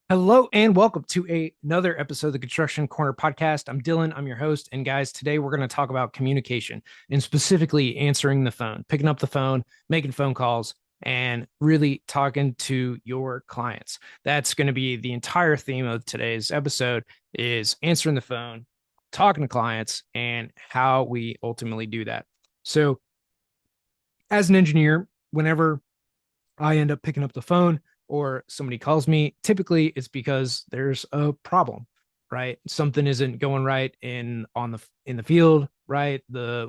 Hello and welcome to another episode of the Construction Corner podcast. I'm Dylan, I'm your host. And guys, today we're going to talk about communication and specifically answering the phone, picking up the phone, making phone calls, and really talking to your clients. That's going to be the entire theme of today's episode is answering the phone, talking to clients, and how we ultimately do that. So as an engineer, whenever I end up picking up the phone or somebody calls me, typically it's because there's a problem, right? Something isn't going right in the field, right? The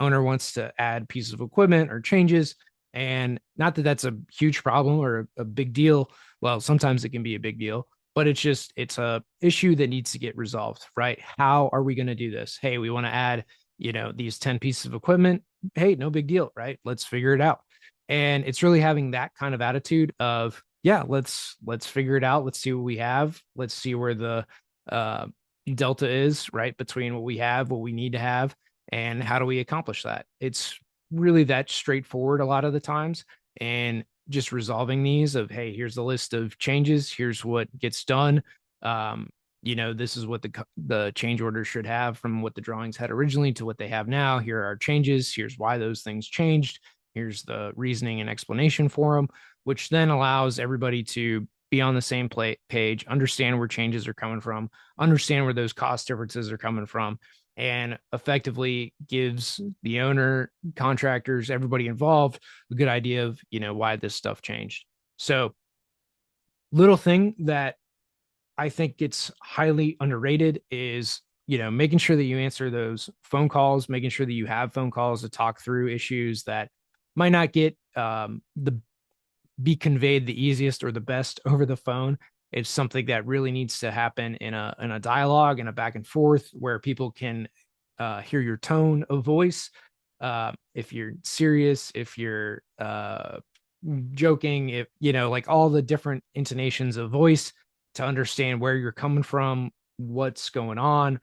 owner wants to add pieces of equipment or changes, and not that that's a huge problem or a big deal. Well, sometimes it can be a big deal, but it's a issue that needs to get resolved, right? How are we going to do this? Hey, we want to add, these 10 pieces of equipment. Hey, no big deal, right? Let's figure it out. And it's really having that kind of attitude of, yeah, let's figure it out. Let's see what we have. Let's see where the uh delta is, right, between what we have, what we need to have, and how do we accomplish that. It's really that straightforward a lot of the times. And just resolving these of, hey, here's the list of changes, here's what gets done. um this is what the change order should have from what the drawings had originally to what they have now. Here are our changes, here's why those things changed, here's the reasoning and explanation for them, which then allows everybody to be on the same page, understand where changes are coming from, understand where those cost differences are coming from, and effectively gives the owner, contractors, everybody involved a good idea of, why this stuff changed. So, little thing that I think it's highly underrated is, making sure that you answer those phone calls, making sure that you have phone calls to talk through issues that might not get the be conveyed the easiest or the best over the phone. It's something that really needs to happen in a dialogue and a back and forth where people can hear your tone of voice. If you're serious, if you're joking, if like all the different intonations of voice to understand where you're coming from, what's going on,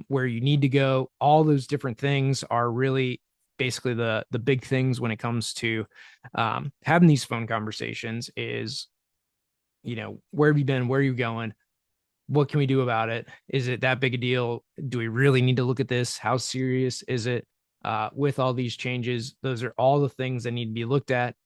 where you need to go. All those different things are really basically the big things when it comes to having these phone conversations is, where have you been, where are you going, what can we do about it, is it that big a deal, do we really need to look at this, how serious is it, with all these changes. Those are all the things that need to be looked at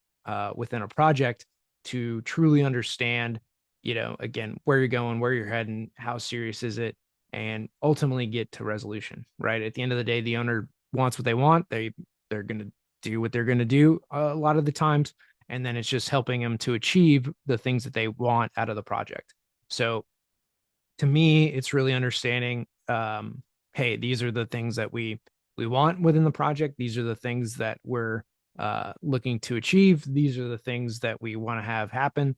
within a project to truly understand, again, where you're going, where you're heading, how serious is it, and ultimately get to resolution. Right at the end of the day, the owner wants what they want. They're going to do what they're going to do a lot of the times, and then it's just helping them to achieve the things that they want out of the project. So to me, it's really understanding, hey, these are the things that we want within the project. These are the things that we're looking to achieve. These are the things that we want to have happen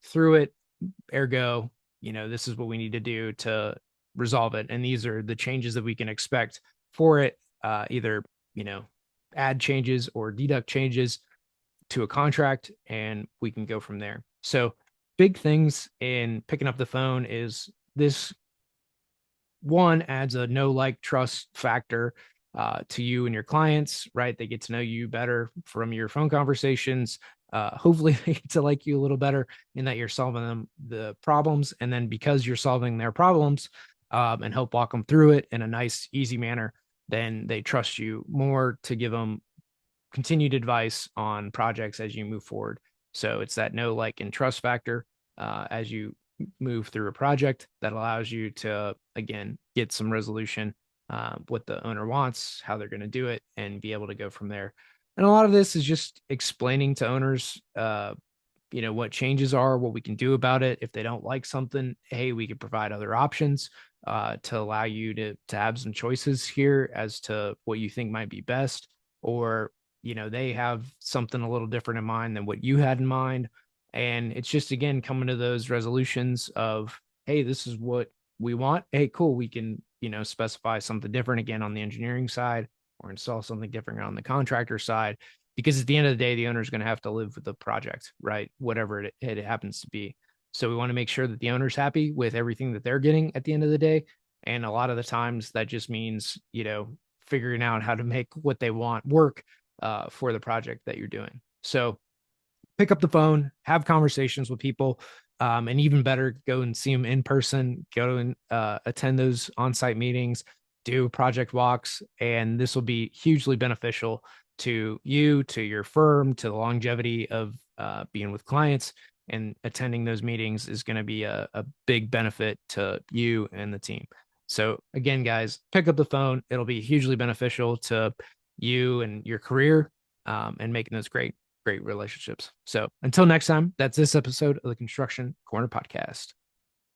through it. Ergo, this is what we need to do to resolve it. And these are the changes that we can expect for it. Either, add changes or deduct changes to a contract, and we can go from there. So, big things in picking up the phone is this: one, adds a know, like, trust factor to you and your clients, right? They get to know you better from your phone conversations. Hopefully, they get to like you a little better in that you're solving them the problems. And then because you're solving their problems and help walk them through it in a nice, easy manner, then they trust you more to give them continued advice on projects as you move forward. So it's that know, like, and trust factor as you move through a project that allows you to, again, get some resolution, what the owner wants, how they're going to do it, and be able to go from there. And a lot of this is just explaining to owners, what changes are, what we can do about it. If they don't like something, hey, we could provide other options to allow you to have some choices here as to what you think might be best. Or, they have something a little different in mind than what you had in mind. And it's just, again, coming to those resolutions of, hey, this is what we want. Hey, cool. We can, specify something different again on the engineering side or install something different on the contractor side. Because at the end of the day, the owner is going to have to live with the project, right? Whatever it happens to be. So we want to make sure that the owner's happy with everything that they're getting at the end of the day. And a lot of the times that just means, figuring out how to make what they want work for the project that you're doing. So pick up the phone, have conversations with people, And even better, go and see them in person, go and attend those on-site meetings, do project walks, and this will be hugely beneficial to you, to your firm, to the longevity of being with clients. And attending those meetings is going to be a big benefit to you and the team. So again, guys, pick up the phone. It'll be hugely beneficial to you and your career, and making those great relationships. So until next time, that's this episode of the Construction Corner Podcast.